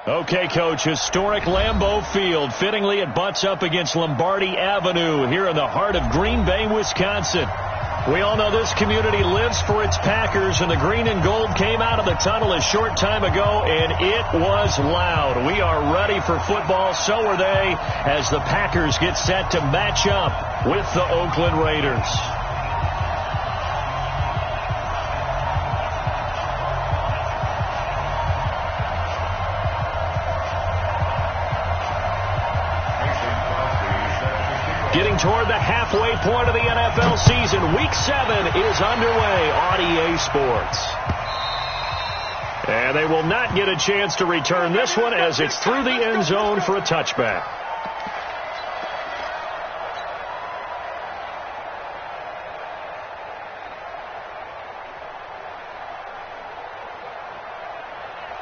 Okay, Coach, historic Lambeau Field. Fittingly, it butts up against Lombardi Avenue here in the heart of Green Bay, Wisconsin. We all know this community lives for its Packers, and the green and gold came out of the tunnel a short time ago, and it was loud. We are ready for football, so are they, as the Packers get set to match up with the Oakland Raiders. Getting toward the halfway point of the NFL season, Week 7 is underway on EA Sports. And they will not get a chance to return this one as it's through the end zone for a touchback.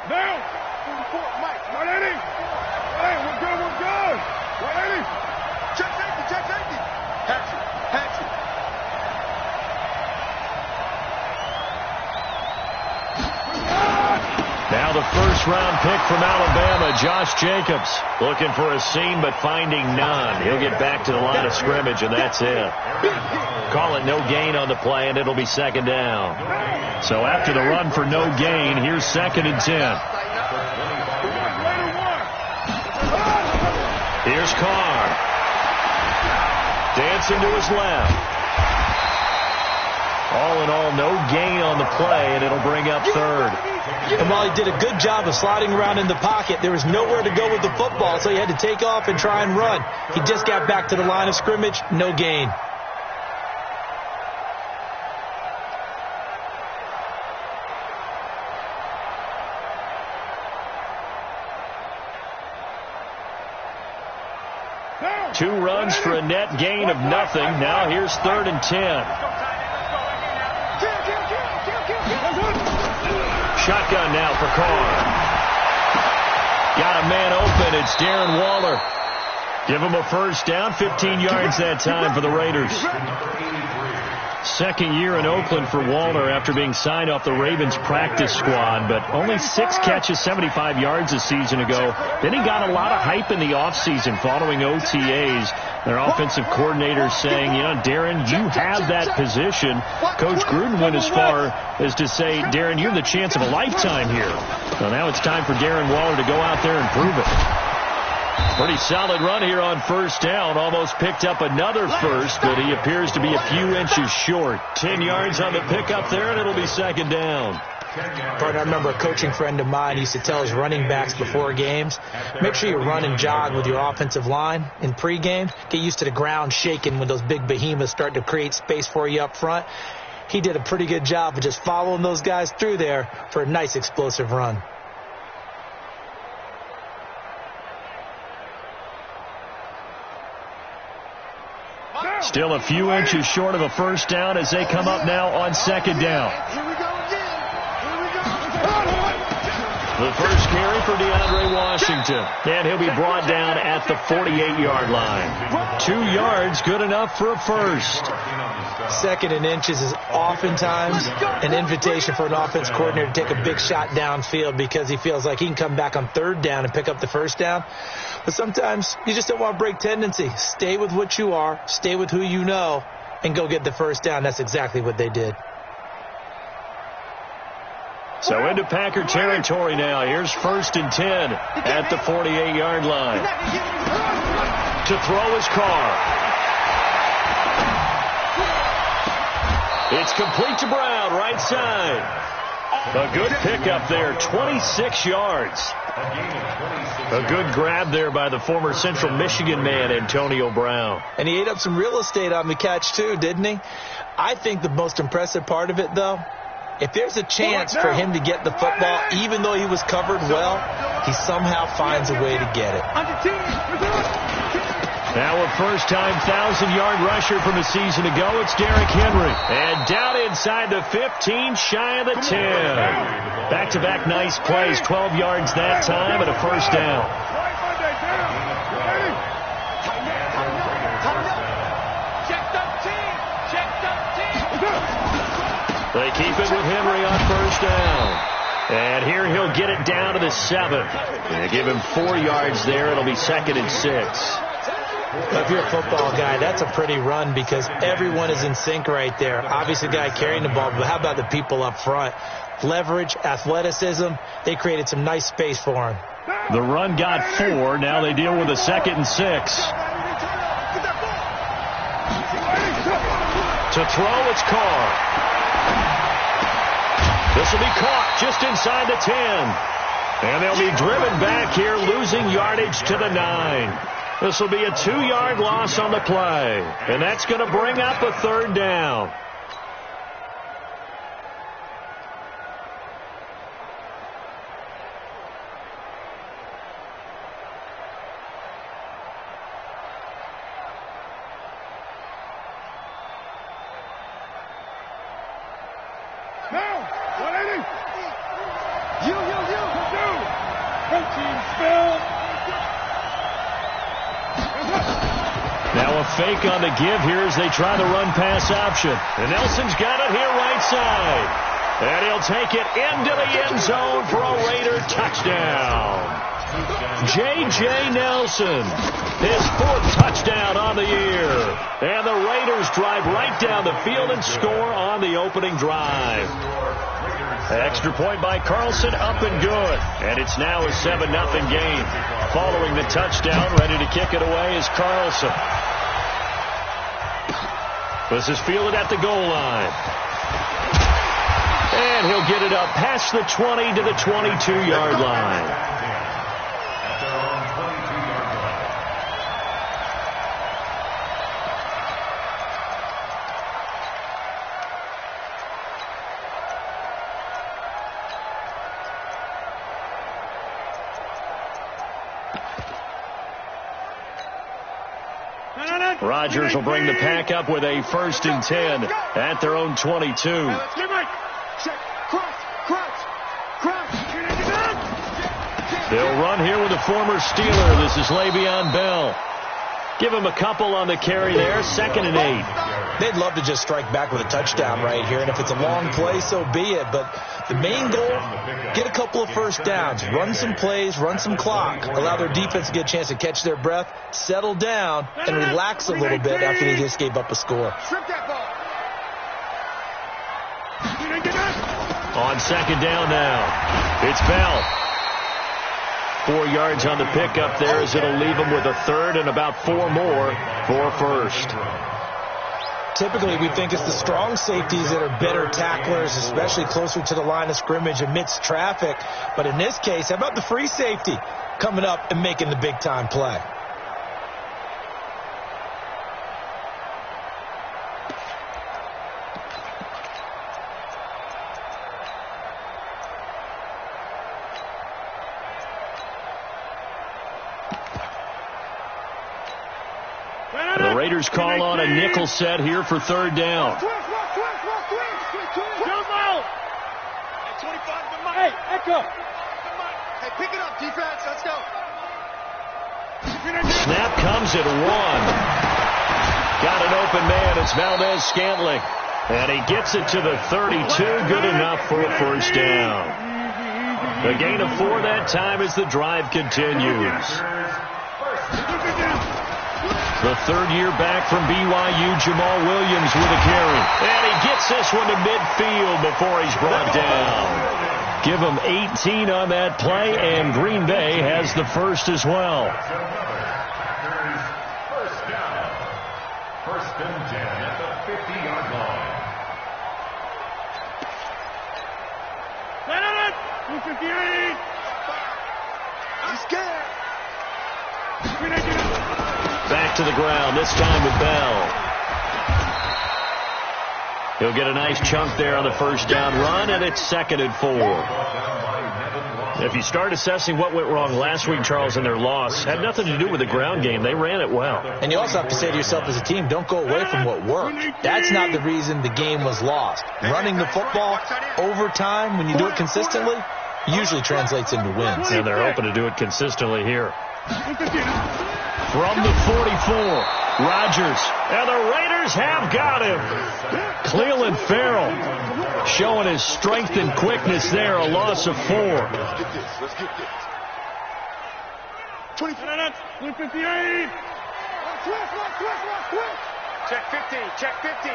Now, 44, Mike, 180. Hey, we're good. 180. Check safety. Hatch it. Now the first-round pick from Alabama, Josh Jacobs, looking for a seam but finding none. He'll get back to the line of scrimmage, and that's it. Call it no gain on the play, and it'll be second down. So after the run for no gain, here's 2nd and 10. Here's Carr. Dancing to his left. All in all, no gain on the play, and it'll bring up 3rd. And while he did a good job of sliding around in the pocket, there was nowhere to go with the football, so he had to take off and try and run. He just got back to the line of scrimmage, no gain. Two runs for a net gain of nothing. Now here's 3rd and 10. Shotgun now for Carr. Got a man open. It's Darren Waller. Give him a first down. 15 yards that time for the Raiders. Second year in Oakland for Waller after being signed off the Ravens practice squad, but only 6 catches, 75 yards a season ago. Then he got a lot of hype in the offseason following OTAs. Their offensive coordinator saying, Darren, you have that position. Coach Gruden went as far as to say, Darren, you have the chance of a lifetime here. So now it's time for Darren Waller to go out there and prove it. Pretty solid run here on first down. Almost picked up another first, but he appears to be a few inches short. 10 yards on the pickup there, and it'll be second down. I remember a coaching friend of mine used to tell his running backs before games, make sure you run and jog with your offensive line in pregame. Get used to the ground shaking when those big behemoths start to create space for you up front. He did a pretty good job of just following those guys through there for a nice explosive run. Still a few inches short of a first down as they come up now on second down. The first carry for DeAndre Washington. And he'll be brought down at the 48-yard line. 2 yards, good enough for a first. 2nd and inches is oftentimes an invitation for an offense coordinator to take a big shot downfield because he feels like he can come back on 3rd down and pick up the first down. But sometimes you just don't want to break tendency. Stay with what you are, stay with who you know, and go get the first down. That's exactly what they did. So into Packer territory now. Here's 1st and 10 at the 48-yard line. To throw his Carr. It's complete to Brown, right side. A good pickup there, 26 yards. A good grab there by the former Central Michigan man, Antonio Brown. And he ate up some real estate on the catch, too, didn't he? I think the most impressive part of it, though, if there's a chance for him to get the football, even though he was covered well, he somehow finds a way to get it. Now a first-time 1,000-yard rusher from a season ago, it's Derrick Henry. And down inside the 15, shy of the 10. Back-to-back nice plays, 12 yards that time and a first down. They keep it with Henry on first down. And here he'll get it down to the 7. And give him 4 yards there. It'll be 2nd and 6. If you're a football guy, that's a pretty run because everyone is in sync right there. Obviously, the guy carrying the ball, but how about the people up front? Leverage, athleticism, they created some nice space for him. The run got 4. Now they deal with a 2nd and 6. To throw, it's Carr. This will be caught just inside the 10. And they'll be driven back here, losing yardage to the 9. This will be a 2-yard loss on the play. And that's going to bring up a 3rd down. Now a fake on the give here as they try the run-pass option. And Nelson's got it here right side. And he'll take it into the end zone for a Raider touchdown. J.J. Nelson, his 4th touchdown on the year. And the Raiders drive right down the field and score on the opening drive. Extra point by Carlson, up and good. And it's now a 7-0 game. Following the touchdown, ready to kick it away is Carlson. This is fielded at the goal line. And he'll get it up past the 20 to the 22-yard line. Rodgers will bring the pack up with a 1st and 10 at their own 22. They'll run here with a former Steeler. This is Le'Veon Bell. Give him a couple on the carry there. 2nd and 8. They'd love to just strike back with a touchdown right here, and if it's a long play, so be it. But the main goal, get a couple of 1st downs, run some plays, run some clock, allow their defense to get a chance to catch their breath, settle down, and relax a little bit after they just gave up a score. On 2nd down now, it's Bell. 4 yards on the pickup there as it'll leave him with a 3rd and about 4 more for 1st. Typically, we think it's the strong safeties that are better tacklers, especially closer to the line of scrimmage amidst traffic. But in this case, how about the free safety coming up and making the big-time play? The Raiders call on a nickel set here for 3rd down. Hey, Echo. Hey, pick it up, defense. Let's go. Snap comes at 1. Got an open man. It's Valdez-Scantling. And he gets it to the 32. Good enough for a 1st down. A gain of 4 that time as the drive continues. The 3rd year back from BYU, Jamal Williams with a carry. And he gets this one to midfield before he's brought down. Give him 18 on that play, and Green Bay has the 1st as well. 1st down. 1st and 10 at the 50-yard line. 258. I'm scared. Back to the ground, this time with Bell. He'll get a nice chunk there on the 1st down run, and it's 2nd and 4. If you start assessing what went wrong last week, Charles, in their loss, had nothing to do with the ground game. They ran it well. And you also have to say to yourself as a team, don't go away from what worked. That's not the reason the game was lost. Running the football over time, when you do it consistently, usually translates into wins. And they're hoping to do it consistently here. From the 44, Rodgers, and the Raiders have got him. Cleveland Farrell showing his strength and quickness there, a loss of 4. Let's get this. Let's get this. 58. Switch. Check 50. Check 50.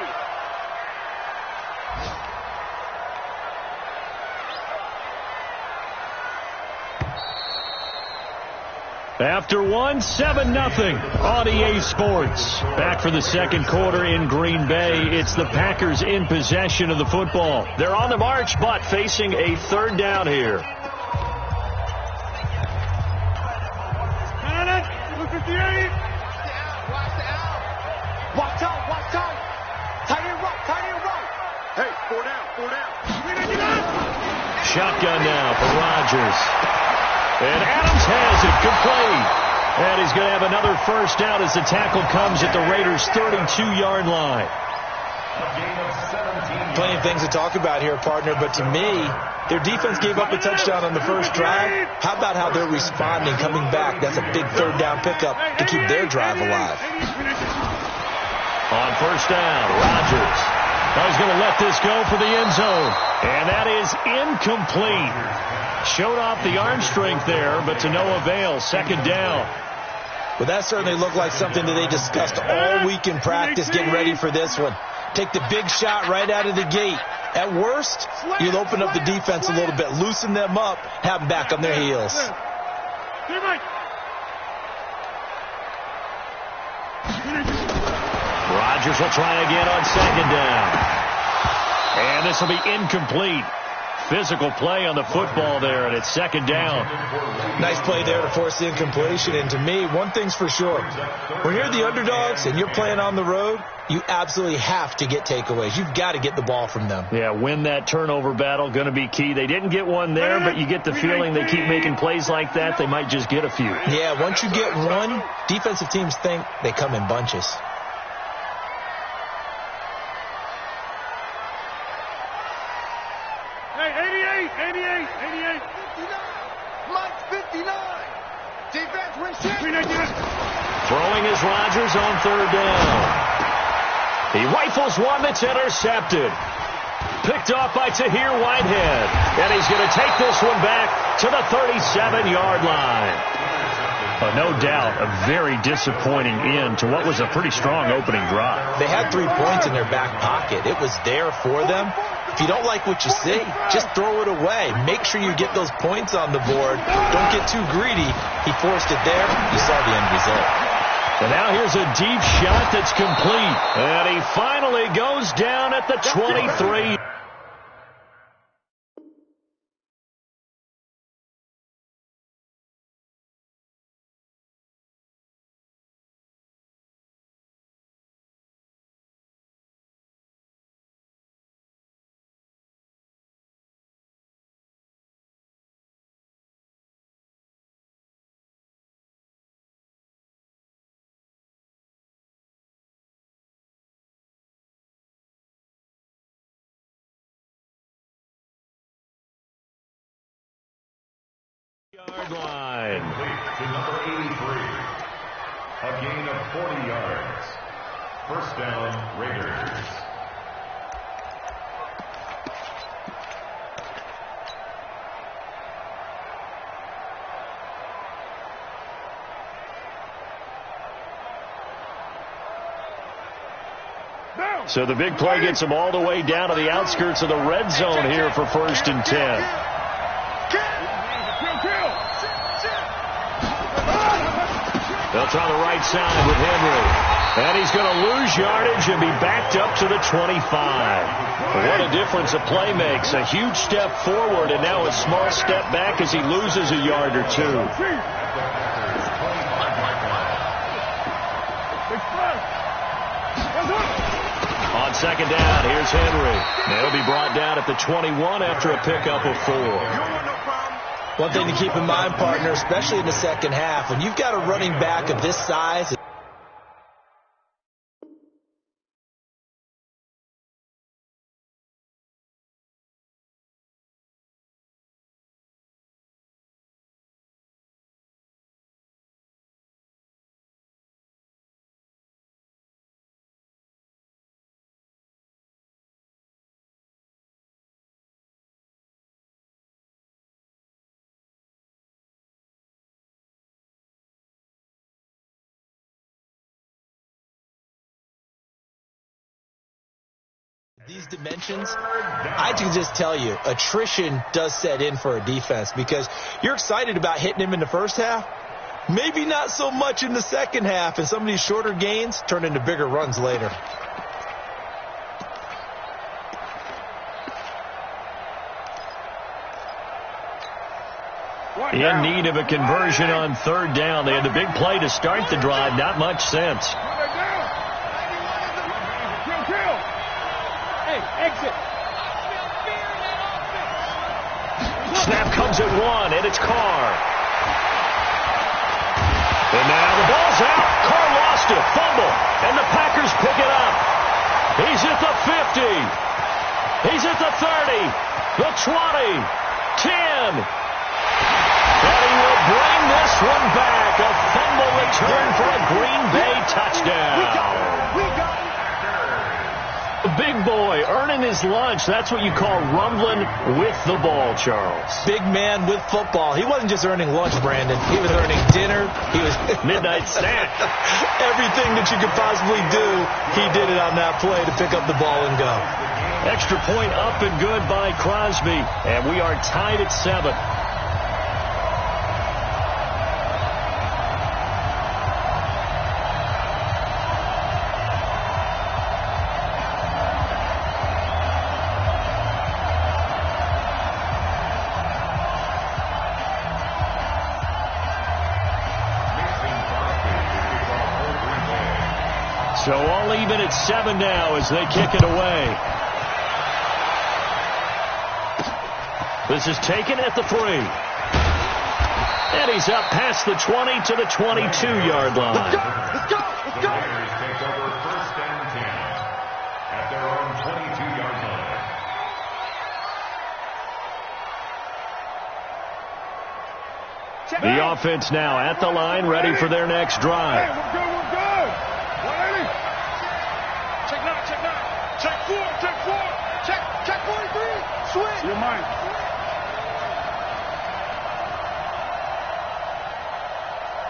After one, 7-0 on EA Sports. Back for the second quarter in Green Bay. It's the Packers in possession of the football. They're on the march, but facing a third down here. 58. Watch out. Tight end right. Hey, 4 down. Shotgun now for Rodgers. And Adams has it complete. And he's going to have another first down as the tackle comes at the Raiders' 32-yard line. Plenty of things to talk about here, partner, but to me, their defense gave up a touchdown on the first drive. How about how they're responding, coming back? That's a big third down pickup to keep their drive alive. On first down, Rodgers. He's going to let this go for the end zone. And that is incomplete. Showed off the arm strength there, but to no avail. Second down. Well, that certainly looked like something that they discussed all week in practice, getting ready for this one. Take the big shot right out of the gate. At worst, you'll open up the defense a little bit, loosen them up, have them back on their heels. Rodgers will try again on second down. And this will be incomplete. Physical play on the football there, and it's second down. Nice play there to force the incompletion. And to me, one thing's for sure. When you're the underdogs and you're playing on the road, you absolutely have to get takeaways. You've got to get the ball from them. Yeah, win that turnover battle, going to be key. They didn't get one there, but you get the feeling they keep making plays like that, they might just get a few. Yeah, once you get one, defensive teams think they come in bunches. Hey, 88. Mike 59. Defense wins champion. Throwing is Rodgers on third down. He rifles one that's intercepted. Picked off by Tahir Whitehead. And he's going to take this one back to the 37-yard line. No doubt, a very disappointing end to what was a pretty strong opening drive. They had 3 points in their back pocket. It was there for them. If you don't like what you see, just throw it away. Make sure you get those points on the board. Don't get too greedy. He forced it there. You saw the end result. And now here's a deep shot that's complete. And he finally goes down at the 23. Yard line. To number 83. A gain of 40 yards. First down, Raiders. So the big play gets them all the way down to the outskirts of the red zone here for 1st and 10. They'll try the right side with Henry. And he's going to lose yardage and be backed up to the 25. What a difference a play makes. A huge step forward and now a small step back as he loses a yard or two. On second down, here's Henry. They'll be brought down at the 21 after a pickup of 4. One thing to keep in mind, partner, especially in the second half, when you've got a running back of this size These dimensions, I can just tell you, attrition does set in for a defense because you're excited about hitting him in the first half. Maybe not so much in the second half, and some of these shorter gains turn into bigger runs later. In need of a conversion on third down. They had the big play to start the drive. Not much sense. Exit. Snap comes at one, and it's Carr. And now the ball's out. Carr lost it. Fumble. And the Packers pick it up. He's at the 50. He's at the 30. The 20. 10. And he will bring this one back. A fumble return for a Green Bay touchdown. We got it. A big boy earning his lunch. That's what you call rumbling with the ball, Charles. Big man with football. He wasn't just earning lunch, Brandon. He was earning dinner. He was midnight snack. Everything that you could possibly do, he did it on that play to pick up the ball and go. Extra point up and good by Crosby. And we are tied at 7. So all even at 7 now as they kick it away. This is taken at the 3. And he's up past the 20 to the 22-yard line. Let's go. Let's go. Let's go. Bears take over first and 10 at their own 22-yard line. The offense now at the line, ready for their next drive. Hey, we're good. 180. Check 9. Check 4. Check 43. Switch. You're mine.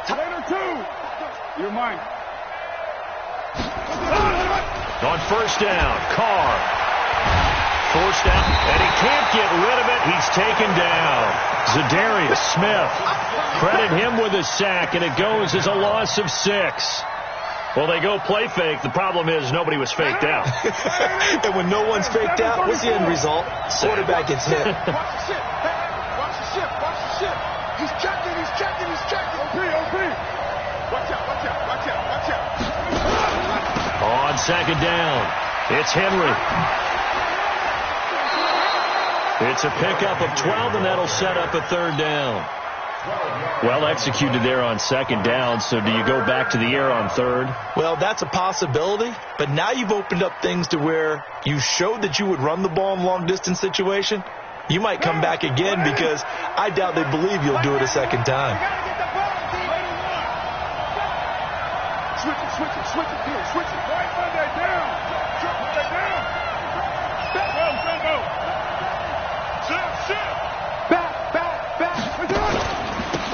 Later 2. You're mine. On first down, Carr. Forced out, and he can't get rid of it. He's taken down. Zadarius Smith. Credit him with a sack, and it goes as a loss of 6. Well, they go play fake. The problem is nobody was faked out. And when no one's faked out, what's the end result? Quarterback gets hit. Watch the ship. Watch the ship. He's checking. OP. Watch out. On second down, it's Henry. It's a pickup of 12, and that'll set up a third down. Well executed there on second down, so do you go back to the air on third? Well, that's a possibility, but now you've opened up things to where you showed that you would run the ball in long-distance situation. You might come back again because I doubt they believe you'll do it a second time. Switch it. Right Monday down. Go. Ship. Back.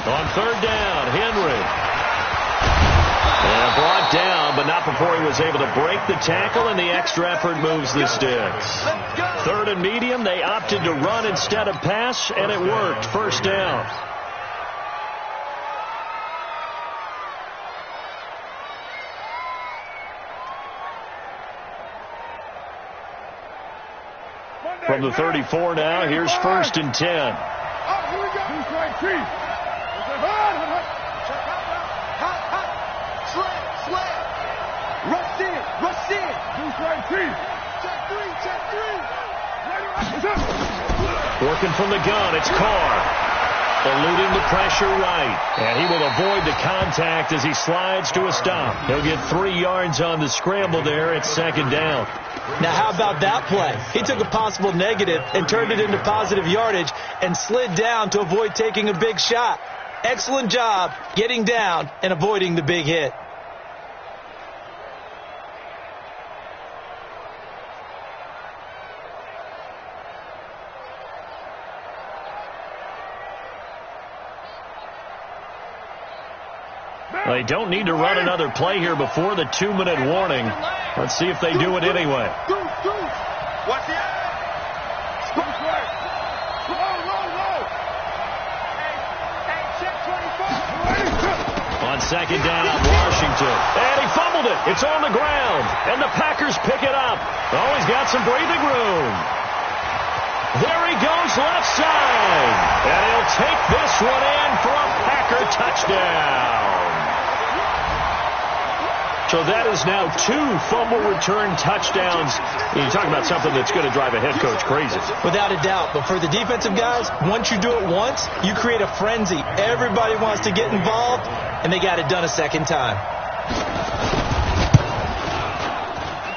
On third down, Henry. And brought down, but not before he was able to break the tackle, and the extra effort moves the sticks. Third and medium, they opted to run instead of pass, and it worked. First down. From the 34 now, here's first and 10. Oh, here we go. Who's right, Chief? Hot. Sled. Rush in. Who's right, Chief? Check 3. Working from the gun, it's Carr. Eluding the pressure right. And he will avoid the contact as he slides to a stop. He'll get 3 yards on the scramble there at second down. Now, how about that play? He took a possible negative and turned it into positive yardage and slid down to avoid taking a big shot. Excellent job getting down and avoiding the big hit. They don't need to run another play here before the 2-minute warning. Let's see if they do it anyway. What's the On second down, Washington. And he fumbled it. It's on the ground. And the Packers pick it up. Oh, he's got some breathing room. There he goes left side. And he'll take this one in for a Packer touchdown. So that is now 2 fumble return touchdowns. You're talking about something that's going to drive a head coach crazy. Without a doubt. But for the defensive guys, once you do it once, you create a frenzy. Everybody wants to get involved, and they got it done a second time.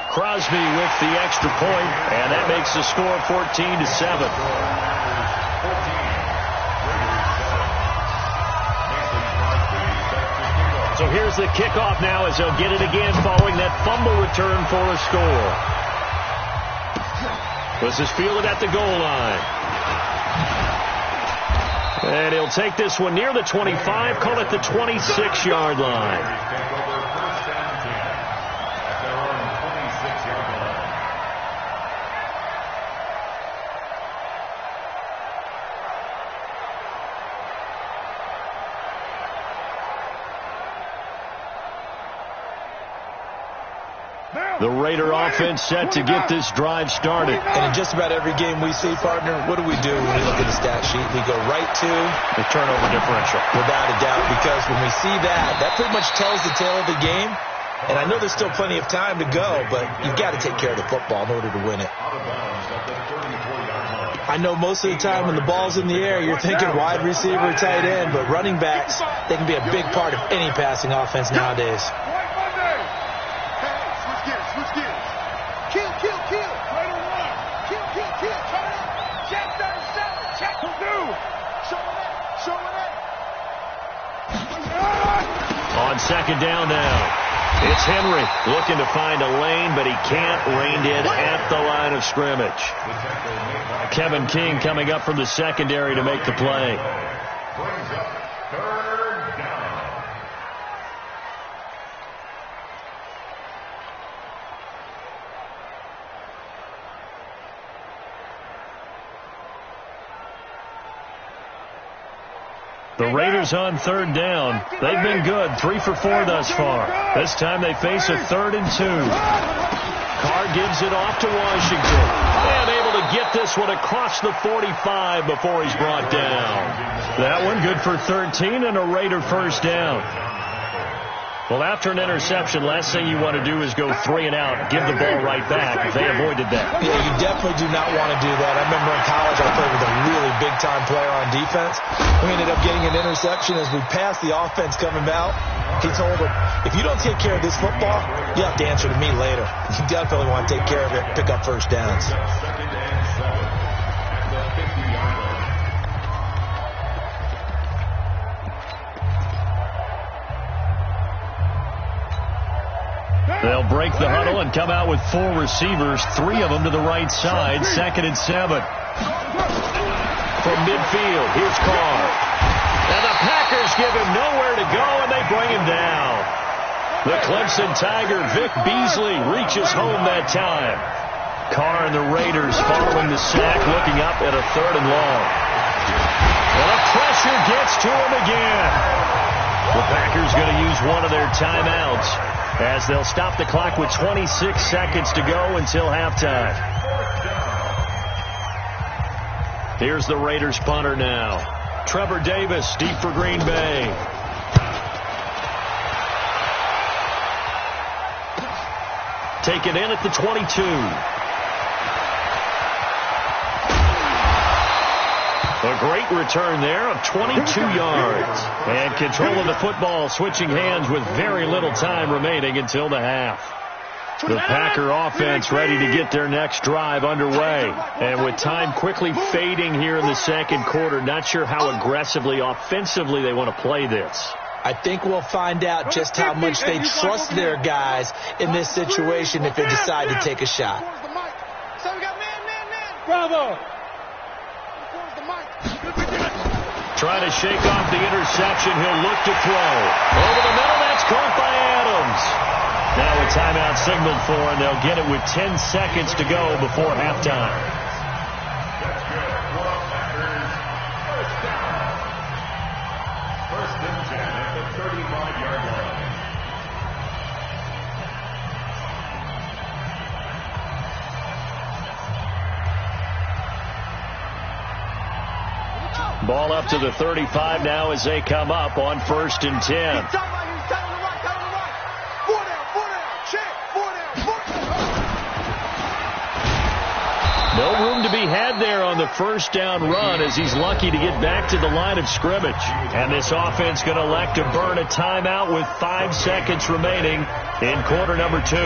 Crosby with the extra point, and that makes the score 14-7. So here's the kickoff now as they'll get it again following that fumble return for a score. This is fielded at the goal line. And he'll take this one near the 25, call it the 26-yard line. The Raider offense set to get this drive started. And in just about every game we see, partner, what do we do when we look at the stat sheet? We go right to the turnover differential. Without a doubt, because when we see that, that pretty much tells the tale of the game. And I know there's still plenty of time to go, but you've got to take care of the football in order to win it. I know most of the time when the ball's in the air, you're thinking wide receiver, tight end, but running backs, they can be a big part of any passing offense nowadays. On second down now. It's Henry looking to find a lane, but he can't. Reined in at the line of scrimmage. Kevin King coming up from the secondary to make the play. Brings up 3rd down. The Raiders on 3rd down. They've been good, 3 for 4 thus far. This time they face a 3rd and 2. Carr gives it off to Washington. And able to get this one across the 45 before he's brought down. That one good for 13 and a Raider first down. Well, after an interception, last thing you want to do is go 3 and out, give the ball right back. They avoided that. Yeah, you definitely do not want to do that. I remember in college I played with a really big-time player on defense. We ended up getting an interception as we passed the offense coming out. He told him, if you don't take care of this football, you have to answer to me later. You definitely want to take care of it, pick up first downs. They'll break the huddle and come out with 4 receivers, 3 of them to the right side, 2nd and 7. From midfield, here's Carr. And the Packers give him nowhere to go, and they bring him down. The Clemson Tiger, Vic Beasley, reaches home that time. Carr and the Raiders following the sack, looking up at a 3rd and long. And the pressure gets to him again. The Packers going to use one of their timeouts as they'll stop the clock with 26 seconds to go until halftime. Here's the Raiders punter now. Trevor Davis, deep for Green Bay. Taken in at the 22. A great return there of 22 yards. And control of the football switching hands with very little time remaining until the half. The Packer offense ready to get their next drive underway. And with time quickly fading here in the second quarter, not sure how aggressively, offensively they want to play this. I think we'll find out just how much they trust their guys in this situation if they decide to take a shot. Bravo! Trying to shake off the interception. He'll look to throw. Over the middle, that's caught by Adams. Now a timeout signaled for, and they'll get it with 10 seconds to go before halftime. That's good. Packers. First down. First and 10 at the 35-yard line. Ball up to the 35 now as they come up on 1st and 10. No room to be had there on the first down run as he's lucky to get back to the line of scrimmage. And this offense going to elect to burn a timeout with 5 seconds remaining in quarter number 2.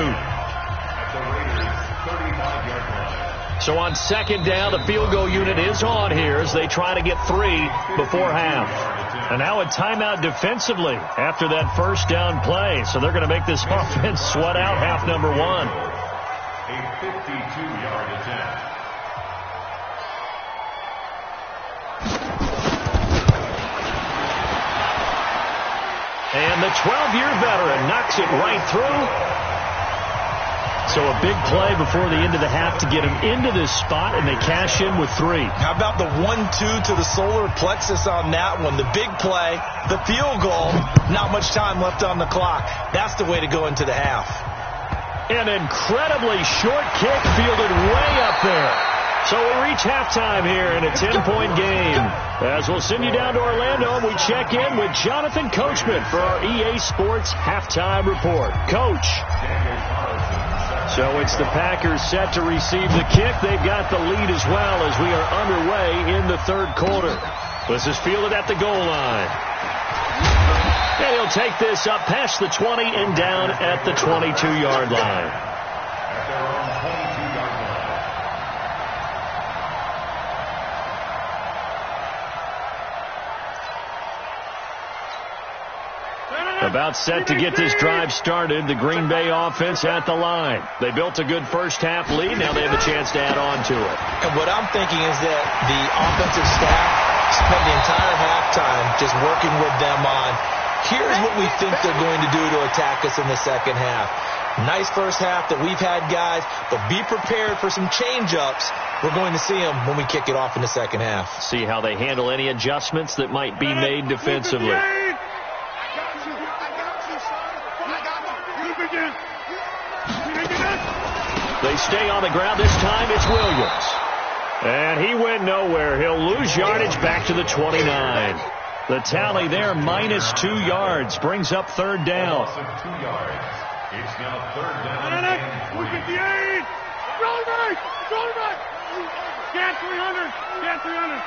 So on 2nd down, the field goal unit is on here as they try to get 3 before half. And now a timeout defensively after that first down play. So they're going to make this offense sweat out half number 1. A 52-yard attempt. And the 12-year veteran knocks it right through. So a big play before the end of the half to get him into this spot, and they cash in with 3. How about the 1-2 to the solar plexus on that one? The big play, the field goal, not much time left on the clock. That's the way to go into the half. An incredibly short kick fielded way up there. So we reach halftime here in a 10-point game. As we'll send you down to Orlando, and we check in with Jonathan Coachman for our EA Sports Halftime Report. Coach. So it's the Packers set to receive the kick. They've got the lead as well as we are underway in the 3rd quarter. This is fielded at the goal line. And he'll take this up past the 20 and down at the 22-yard line. About set to get this drive started, the Green Bay offense at the line. They built a good first-half lead. Now they have a chance to add on to it. And what I'm thinking is that the offensive staff spent the entire halftime just working with them on, here's what we think they're going to do to attack us in the second half. Nice first half that we've had, guys, but be prepared for some change-ups. We're going to see them when we kick it off in the second half. See how they handle any adjustments that might be made defensively. They stay on the ground. This time it's Williams. And he went nowhere. He'll lose yardage back to the 29. The tally there, -2 yards, brings up 3rd down. It's now 3rd down. 158. Roll right. Scan 300. Scan 300.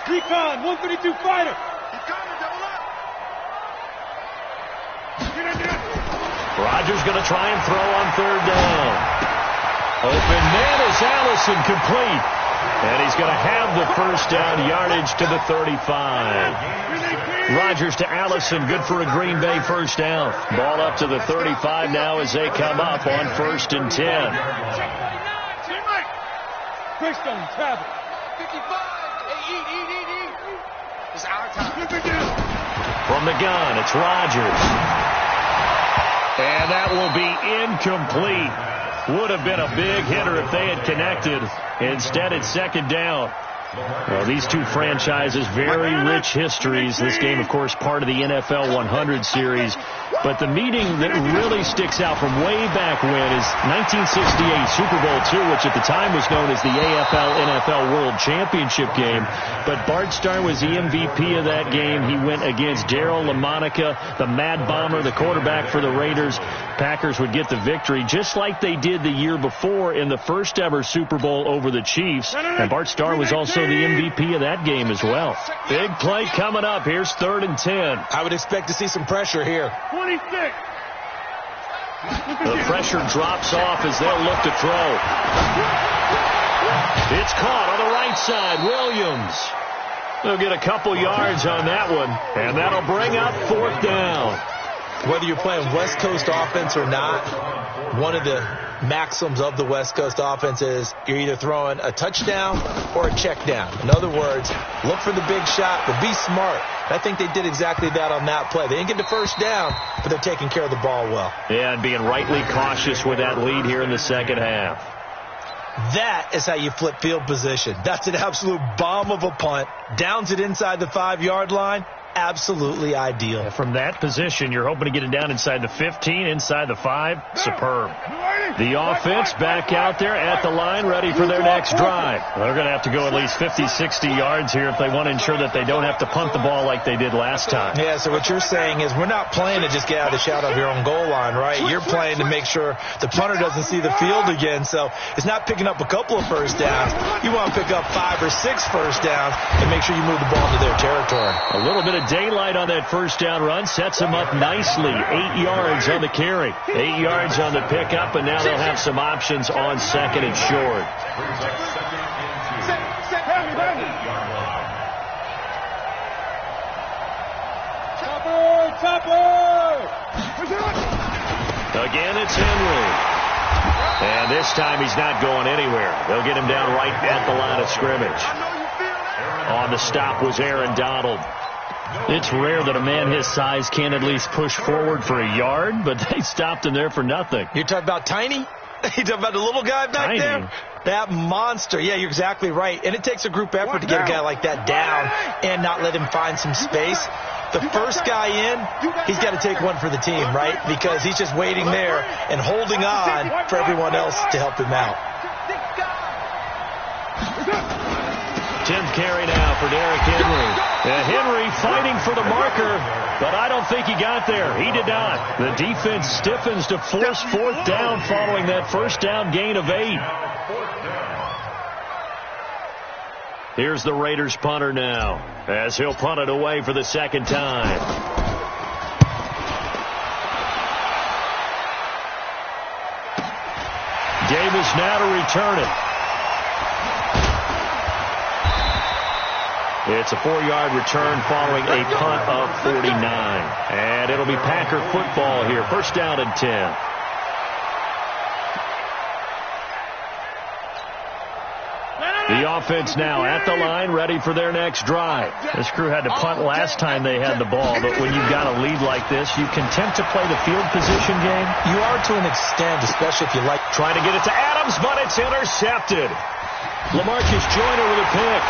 Recon, 132 fighter. He's coming, double up. Get in there. Rodgers going to try and throw on 3rd down. Open man is Allison, complete. And he's going to have the first down, yardage to the 35. Rodgers to Allison, good for a Green Bay first down. Ball up to the 35 now as they come up on 1st and 10. Christian, travel. 55. Hey, eat. It's our time. From the gun, it's Rodgers. And that will be incomplete. Would have been a big hitter if they had connected. Instead, it's 2nd down. Well, these two franchises, very rich histories. This game, of course, part of the NFL 100 series. But the meeting that really sticks out from way back when is 1968 Super Bowl II, which at the time was known as the AFL-NFL World Championship game. But Bart Starr was the MVP of that game. He went against Darryl LaMonica, the Mad Bomber, the quarterback for the Raiders. Packers would get the victory, just like they did the year before in the first ever Super Bowl over the Chiefs. And Bart Starr was also the MVP of that game as well. Big play coming up. Here's 3rd and 10. I would expect to see some pressure here. 26. The pressure drops off as they'll look to throw. It's caught on the right side. Williams. They'll get a couple yards on that one, and that'll bring up 4th down. Whether you're playing West Coast offense or not, one of the maxims of the West Coast offense is you're either throwing a touchdown or a check down. In other words, look for the big shot, but be smart. I think they did exactly that on that play. They didn't get the first down, but they're taking care of the ball well. Yeah, and being rightly cautious with that lead here in the second half. That is how you flip field position. That's an absolute bomb of a punt. Downs it inside the 5-yard line. Absolutely ideal. From that position, you're hoping to get it down inside the 15, inside the 5. Superb. The offense back out there at the line, ready for their next drive. They're going to have to go at least 50, 60 yards here if they want to ensure that they don't have to punt the ball like they did last time. Yeah, so what you're saying is we're not playing to just get out of the shadow of your own goal line, right? You're playing to make sure the punter doesn't see the field again. So it's not picking up a couple of first downs. You want to pick up 5 or 6 first downs and make sure you move the ball into their territory. A little bit of daylight on that first down run sets them up nicely. 8 yards on the carry, 8 yards on the pickup, and now they'll have some options on second and short. Again, it's Henry. And this time he's not going anywhere. They'll get him down right at the line of scrimmage. On the stop was Aaron Donald. It's rare that a man his size can at least push forward for a yard, but they stopped him there for nothing. You're talking about Tiny? You talking about the little guy back there? That monster. Yeah, you're exactly right. And it takes a group effort to get a guy like that down and not let him find some space. The first guy in, he's got to take one for the team, right? Because he's just waiting there and holding on for everyone else to help him out. 10th carry now for Derrick Henry. Henry fighting for the marker, but I don't think he got there. He did not. The defense stiffens to force 4th down following that first down gain of 8. Here's the Raiders punter now, as he'll punt it away for the second time. Davis now to return it. It's a 4-yard return following a punt of 49. And it'll be Packer football here. First down and 10. The offense now at the line, ready for their next drive. This crew had to punt last time they had the ball, but when you've got a lead like this, you content to play the field position game? You are to an extent, especially if you like. Trying to get it to Adams, but it's intercepted. LaMarcus Joyner with a pick.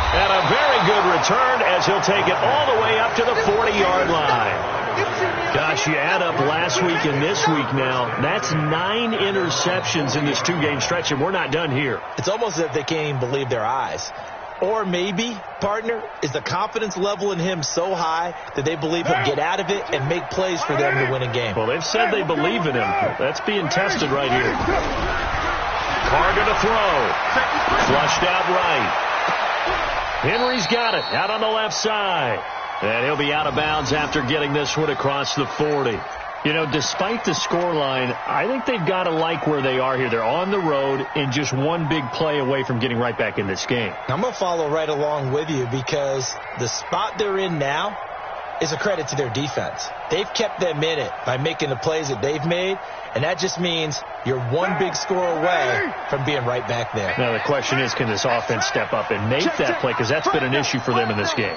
And a very good return as he'll take it all the way up to the 40-yard line. Gosh, you add up last week and this week now, that's 9 interceptions in this 2-game stretch, and we're not done here. It's almost as if they can't even believe their eyes. Or maybe, partner, is the confidence level in him so high that they believe he'll get out of it and make plays for them to win a game. Well, they've said they believe in him. That's being tested right here. Carter to throw. Flushed out right. Henry's got it out on the left side. And he'll be out of bounds after getting this one across the 40. You know, despite the scoreline, I think they've got to like where they are here. They're on the road and just one big play away from getting right back in this game. I'm going to follow right along with you because the spot they're in now is a credit to their defense. They've kept them in it by making the plays that they've made, and that just means you're one big score away from being right back there. Now, the question is, can this offense step up and make that play? Because that's been an issue for them in this game.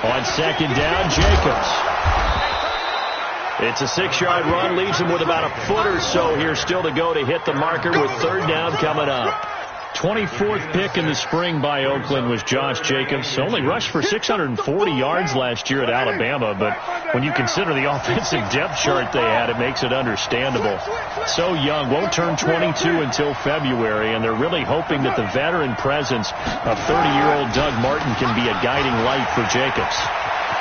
On second down, Jacobs. It's a 6-yard run, leaves him with about a foot or so here still to go to hit the marker with 3rd down coming up. 24th pick in the spring by Oakland was Josh Jacobs. Only rushed for 640 yards last year at Alabama, but when you consider the offensive depth chart they had, it makes it understandable. So young, won't turn 22 until February, and they're really hoping that the veteran presence of 30-year-old Doug Martin can be a guiding light for Jacobs.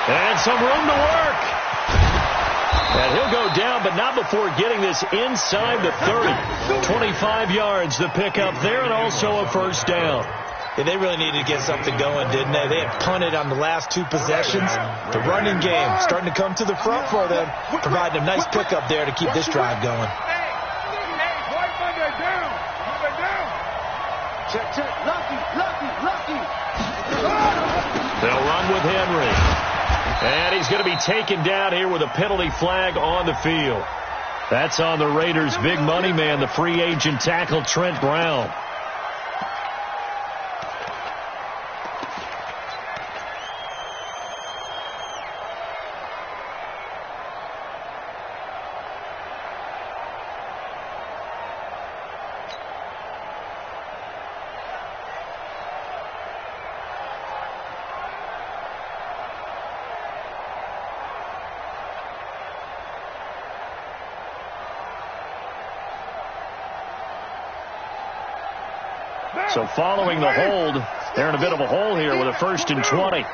And some room to work. And he'll go down, but not before getting this inside the 30. 25 yards to pick up there, and also a first down. Yeah, they really needed to get something going, didn't they? They had punted on the last 2 possessions. The running game starting to come to the front for them, providing a nice pickup there to keep this drive going. run with Henry. And he's going to be taken down here with a penalty flag on the field. That's on the Raiders' big money man, the free agent tackle, Trent Brown. So following the hold, they're in a bit of a hole here with a 1st and 20.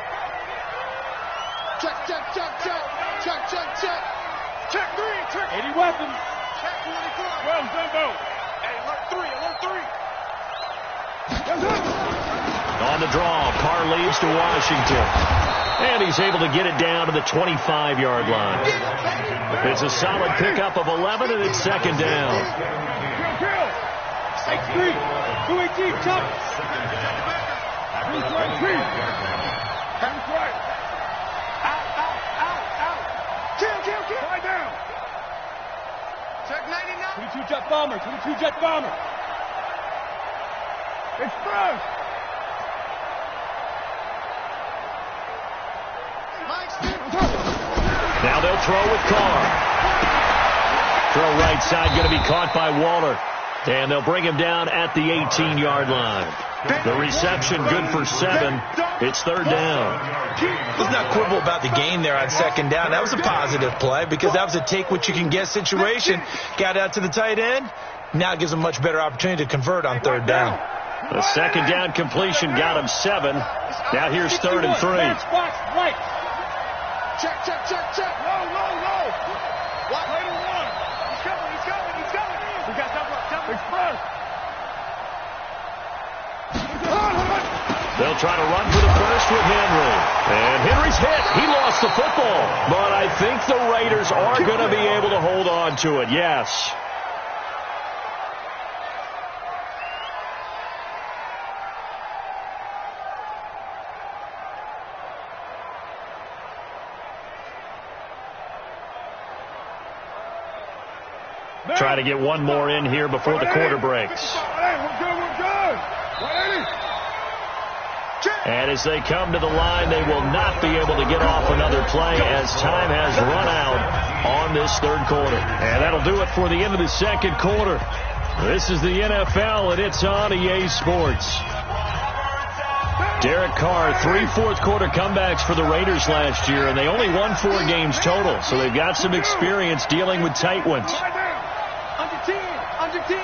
Check, check, check, check. Check, check, check. Check 3, check. 80 weapons. Check 24. Well done, though. Hey, alert 3, alert 3. On the draw, Carr leads to Washington. And he's able to get it down to the 25-yard line. It's a solid pickup of 11, and it's 2nd down. Kill. 6-3. 218, chop. 3 right, 3. 3 right. Out. Kill. Lie down. Check 99. 22 jet bomber. Express. Now they'll throw with Carr. Throw right side, going to be caught by Waller. And they'll bring him down at the 18-yard line. The reception good for 7. It's 3rd down. Let's not quibble about the gain there on 2nd down. That was a positive play because that was a take-what-you-can-get situation. Got out to the tight end. Now it gives them a much better opportunity to convert on 3rd down. The 2nd down completion got him 7. Now here's 3rd and 3. Box, right. Check. Low. What? Right and 1. He's coming. We got double. Express. They'll try to run for the first with Henry. And Henry's hit. He lost the football. But I think the Raiders are going to be able to hold on to it. Yes. Try to get one more in here before the quarter breaks. Hey, we're good. 180. And as they come to the line, they will not be able to get off another play as time has run out on this 3rd quarter. And that'll do it for the end of the 2nd quarter. This is the NFL, and it's on EA Sports. Derek Carr, 3 fourth-quarter comebacks for the Raiders last year, and they only won 4 games total, so they've got some experience dealing with tight ones. Under 10.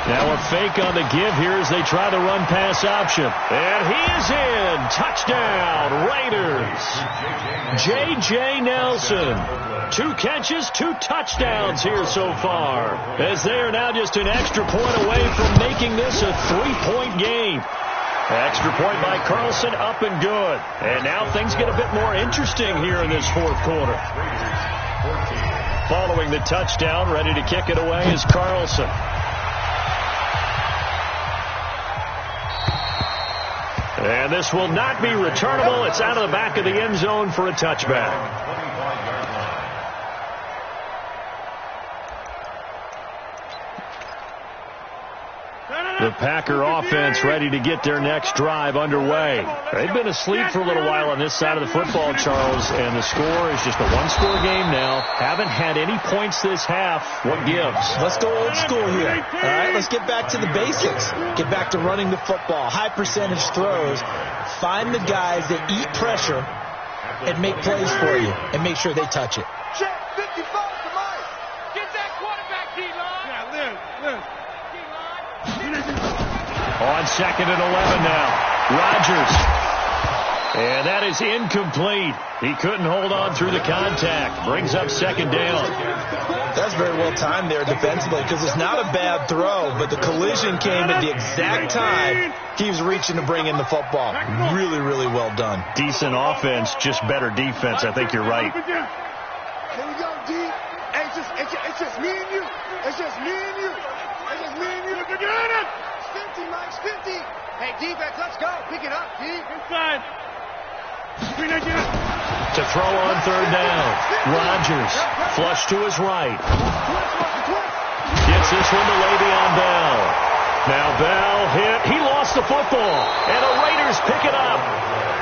Now a fake on the give here as they try the run-pass option. And he is in. Touchdown, Raiders. J.J. Nelson. 2 catches, 2 touchdowns here so far, as they are now just an extra point away from making this a 3-point game. Extra point by Carlson, up and good. And now things get a bit more interesting here in this 4th quarter. Following the touchdown, ready to kick it away is Carlson. And this will not be returnable. It's out of the back of the end zone for a touchback. The Packer offense ready to get their next drive underway. They've been asleep for a little while on this side of the football, Charles, and the score is just a 1-score game now. Haven't had any points this half. What gives? Let's go old school here. All right, let's get back to the basics. Get back to running the football, high percentage throws. Find the guys that eat pressure and make plays for you, and make sure they touch it. Check 55 to Mike. Get that quarterback, D-line. Yeah, Lynn. On 2nd and 11 now. Rodgers. And that is incomplete. He couldn't hold on through the contact. Brings up 2nd down. That's very well timed there defensively because it's not a bad throw, but the collision came at the exact time he was reaching to bring in the football. Really, really well done. Decent offense, just better defense. I think you're right. Here we go, D. Hey, it's just me and you. It's just me and you. It's just me and you. Get it! 50, Mike, 50. Hey, defense, let's go. Pick it up, D. Inside. To throw on third down. Rodgers, flush to his right. Gets this one to Le'Veon Bell. Now Bell hit. He lost the football. And the Raiders pick it up.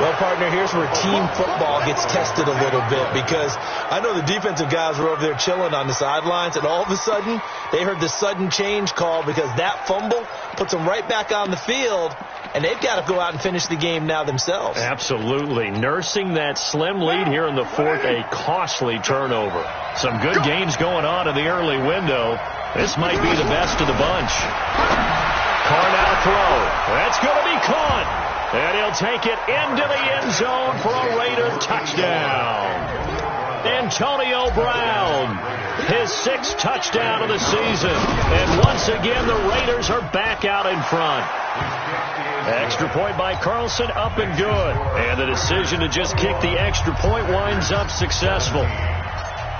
Well, partner, here's where team football gets tested a little bit, because I know the defensive guys were over there chilling on the sidelines, and all of a sudden they heard the sudden change call, because that fumble puts them right back on the field, and they've got to go out and finish the game now themselves. Absolutely. Nursing that slim lead here in the fourth, a costly turnover. Some good games going on in the early window. This might be the best of the bunch. Carr now throw. That's going to be caught. And he'll take it into the end zone for a Raider touchdown. Antonio Brown, his 6th touchdown of the season. And once again, the Raiders are back out in front. Extra point by Carlson, up and good. And the decision to just kick the extra point winds up successful.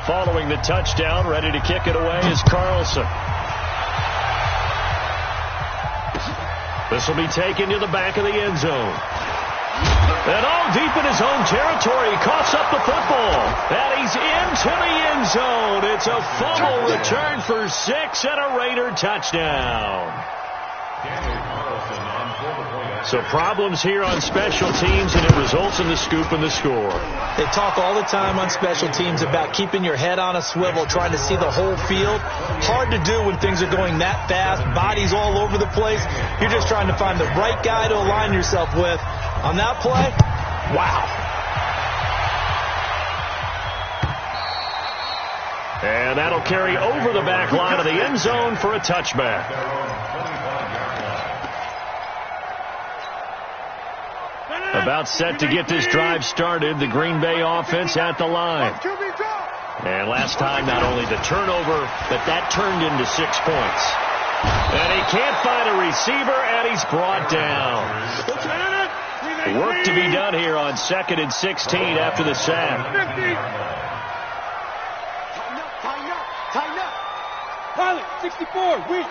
Following the touchdown, ready to kick it away is Carlson. This will be taken to the back of the end zone. And all deep in his own territory, he coughs up the football. And he's into the end zone. It's a fumble return for 6 and a Raider touchdown. So problems here on special teams, and it results in the scoop and the score. They talk all the time on special teams about keeping your head on a swivel, trying to see the whole field. Hard to do when things are going that fast, bodies all over the place. You're just trying to find the right guy to align yourself with. On that play, wow. And that'll carry over the back line of the end zone for a touchback. About set to get this drive started, the Green Bay offense at the line. And last time, not only the turnover, but that turned into 6 points. And he can't find a receiver, and he's brought down. Work to be done here on 2nd and 16 after the sack. Tighten up. Pilot, 64, weak.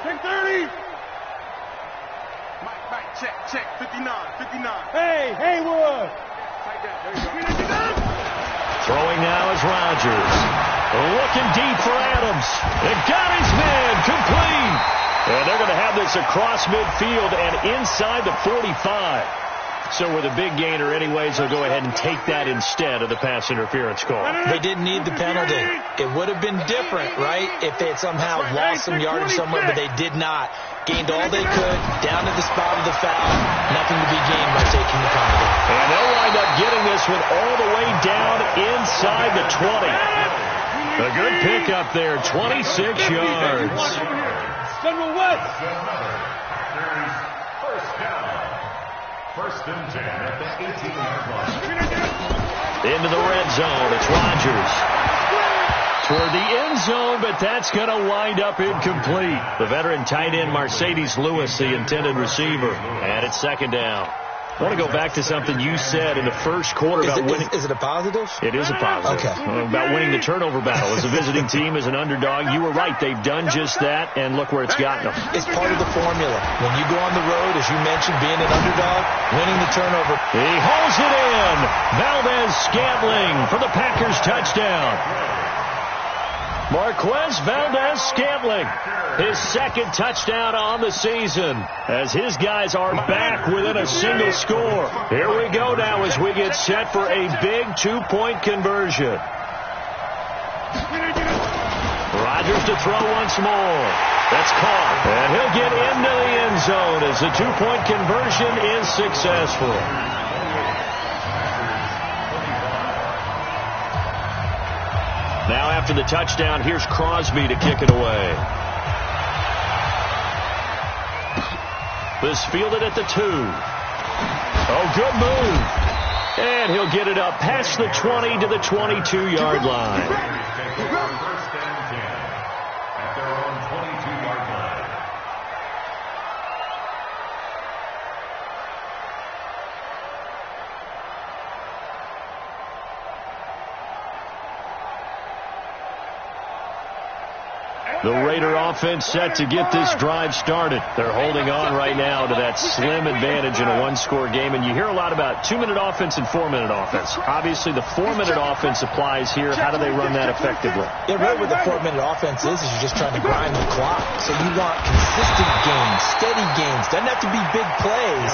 10-30. Mike, check, 59. Hey, Haywood. Tight down, there you go. Throwing now is Rodgers. Looking deep for Adams. It got his man complete. And they're going to have this across midfield and inside the 45. So with a big gainer anyways, they'll go ahead and take that instead of the pass interference call. They didn't need the penalty. It would have been different, right, if they had somehow lost some yardage somewhere, but they did not. Gained all they could, down to the spot of the foul. Nothing to be gained by taking the penalty. And they'll wind up getting this one all the way down inside the 20. A good pickup there, 26 yards. General West. First and 10 at the 18-yard line. Into the red zone, it's Rodgers. Toward the end zone, but that's going to wind up incomplete. The veteran tight end Mercedes Lewis, the intended receiver. And it's 2nd down. I want to go back to something you said in the first quarter about winning. Is it a positive? It is a positive. Okay. About winning the turnover battle. As a visiting team, as an underdog, you were right. They've done just that, and look where it's gotten them. It's part of the formula. When you go on the road, as you mentioned, being an underdog, winning the turnover. He hauls it in. Valdez-Scantling for the Packers touchdown. Marquez Valdez-Scantling, his 2nd touchdown on the season, as his guys are back within a single score. Here we go now as we get set for a big 2-point conversion. Rodgers to throw once more. That's caught. And he'll get into the end zone as the 2-point conversion is successful. Now after the touchdown, here's Crosby to kick it away. This fielded at the 2. Oh, good move. And he'll get it up past the 20 to the 22-yard line. First and 10 at their own 22-yard line. The Raider offense set to get this drive started. They're holding on right now to that slim advantage in a one-score game. And you hear a lot about 2-minute offense and 4-minute offense. Obviously, the 4-minute offense applies here. How do they run that effectively? Yeah, really what the 4-minute offense is you're just trying to grind the clock. So you want consistent gains, steady gains. Doesn't have to be big plays,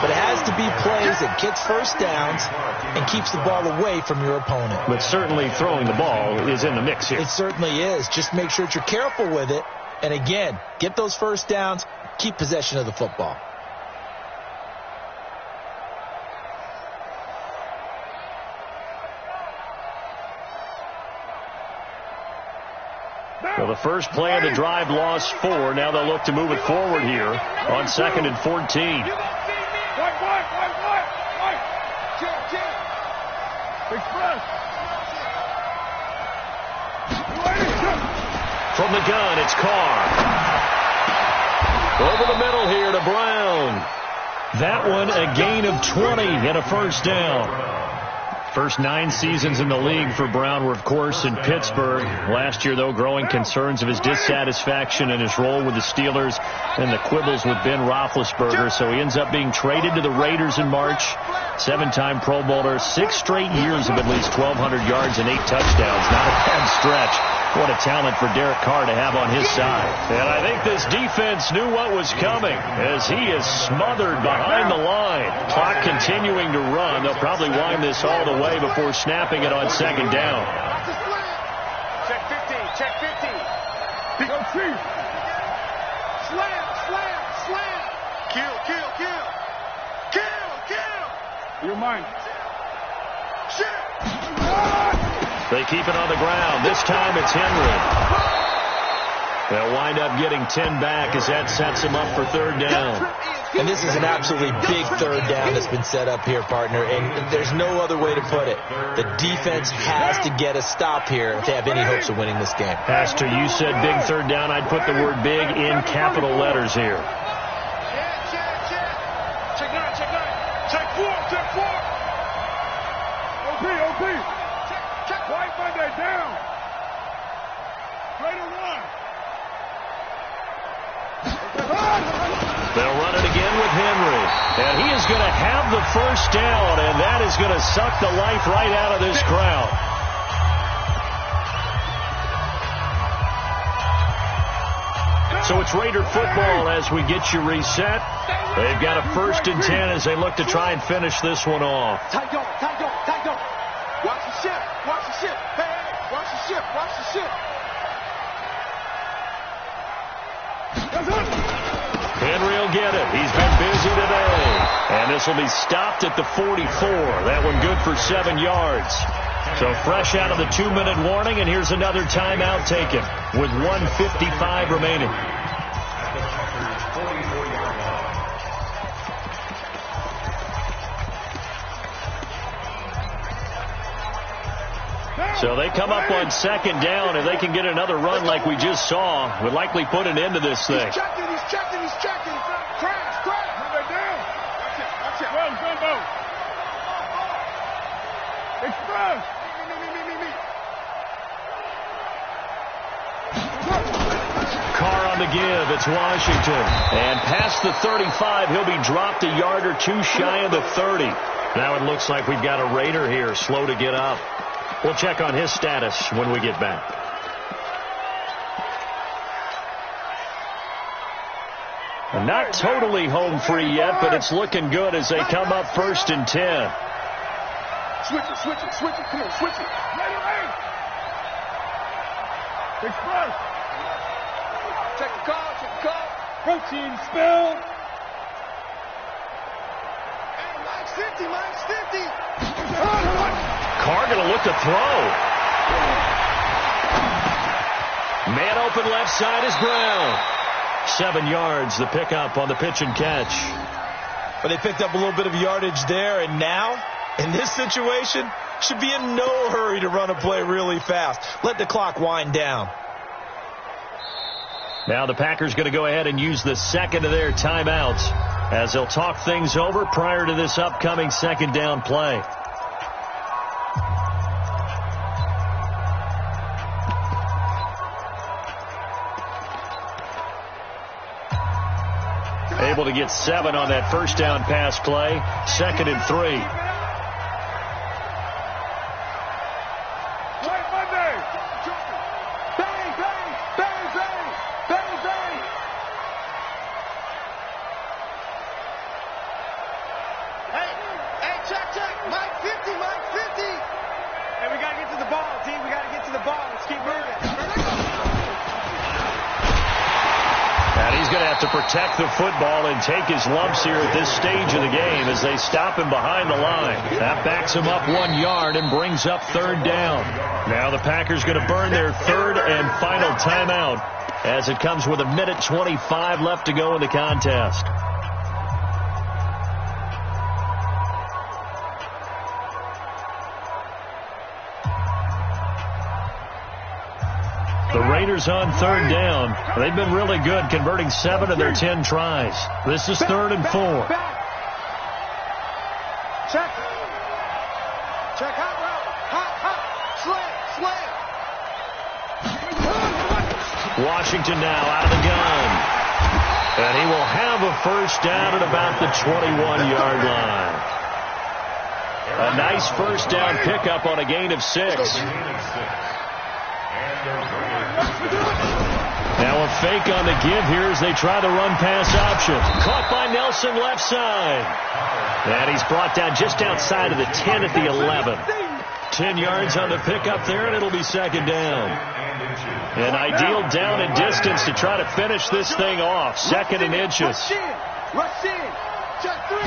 but it has to be plays that gets first downs and keeps the ball away from your opponent. But certainly throwing the ball is in the mix here. It certainly is. Just make sure that you're careful with it. And again, get those first downs, keep possession of the football. Well, the first play of the drive lost 4. Now they'll look to move it forward here on 2nd and 14. From the gun, it's Carr. Over the middle here to Brown. That one a gain of 20 and a first down. First 9 seasons in the league for Brown were, of course, in Pittsburgh. Last year, though, growing concerns of his dissatisfaction in his role with the Steelers and the quibbles with Ben Roethlisberger. So he ends up being traded to the Raiders in March. 7-time Pro Bowler, 6 straight years of at least 1,200 yards and 8 touchdowns. Not a bad stretch. What a talent for Derek Carr to have on his side. And I think this defense knew what was coming as he is smothered behind the line. Clock continuing to run. They'll probably wind this all the way before snapping it on 2nd down. Check 50. Check 50. Go Chief. Slam, slam, slam. Kill, kill, kill. Kill, kill. You're mine. Shit. They keep it on the ground. This time it's Henry. They'll wind up getting 10 back as that sets them up for 3rd down. And this is an absolutely big 3rd down that's been set up here, partner. And there's no other way to put it. The defense has to get a stop here if they have any hopes of winning this game. Has to. You said big 3rd down. I'd put the word big in capital letters here. Check 9, check 9. Check 4, check 4. OP. White Monday down. Raider 1. They'll run it again with Henry. And he is going to have the first down, and that is going to suck the life right out of this crowd. So it's Raider football as we get you reset. They've got a 1st and 10 as they look to try and finish this one off. Tight on. Watch the ship. Hey, watch the ship. Henry will get it. He's been busy today. And this will be stopped at the 44. That one good for 7 yards. So fresh out of the 2-minute warning, and here's another timeout taken with 1:55 remaining. So they come up on 2nd down. If they can get another run like we just saw, would likely put an end to this thing. He's checking. Crash. They're down. Watch it. Well, Jumbo. Express. Me. Carr on the give. It's Washington. And past the 35, he'll be dropped a yard or 2 shy of the 30. Now it looks like we've got a Raider here, slow to get up. We'll check on his status when we get back. Not totally home free yet, but it's looking good as they come up 1st and 10. Switch it. Come on, switch it. Express. Check the call. Protein spill. Hey, Mike's 50. Carr going to look to throw. Man open left side is Brown. 7 yards, the pickup on the pitch and catch. But they picked up a little bit of yardage there, and now, in this situation, should be in no hurry to run a play really fast. Let the clock wind down. Now the Packers going to go ahead and use the 2nd of their timeouts as they'll talk things over prior to this upcoming 2nd down play. to get 7 on that first down pass play. 2nd and 3. To protect the football and take his lumps here at this stage of the game as they stop him behind the line. That backs him up 1 yard and brings up 3rd down. Now the Packers going to burn their 3rd and final timeout as it comes with 1:25 left to go in the contest. The Raiders on 3rd down. They've been really good, converting 7 of their 10 tries. This is 3rd and 4. Check. Check. Hot route. Hot. Slant. Washington now out of the gun. And he will have a first down at about the 21-yard line. A nice first down pickup on a gain of 6. Now a fake on the give here as they try the run-pass option. Caught by Nelson left side. And he's brought down just outside of the 10 at the 11. 10 yards on the pickup there, and it'll be 2nd down. An ideal down and distance to try to finish this thing off. 2nd and inches. Rush in. Check 3.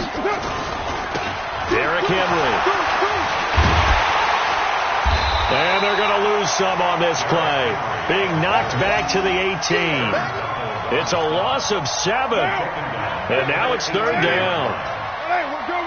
Derrick Henry. And they're going to lose some on this play. Being knocked back to the 18. It's a loss of 7. And now it's 3rd down. Hey, we're good.